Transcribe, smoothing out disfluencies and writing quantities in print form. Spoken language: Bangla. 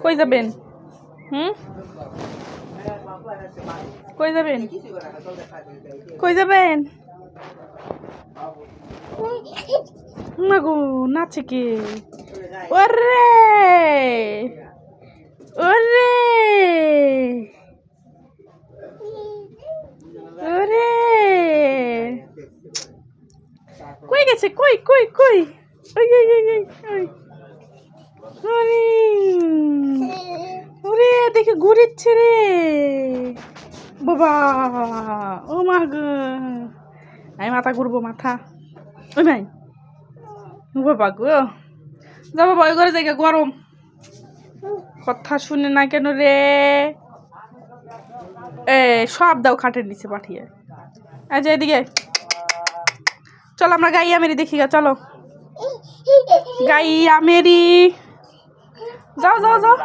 কই যাবেন? কই যাবেন? কই যাবেন? না গো, নাচে কে? ওরে ওরে ওরে কই গেছে? কই কই কই? ওই ওই ওই ওই ওই ওরে ওরে দেখে ঘুরিচ্ছে রে বাবা। ও মা গো, আমি মাথা ঘুরবো মাথা। ওই ভাই বাবা গো, যা বাবা ওই ঘরে জায়গা গরম। কথা শুনে না কেন রে? এ সব দাও খাটের নিচে পাঠিয়ে। আচ্ছা এদিকে চলো, আমরা গাইয়া মেরি দেখি গা, চলো গাইয়া মেরি। যাও যাও যাও।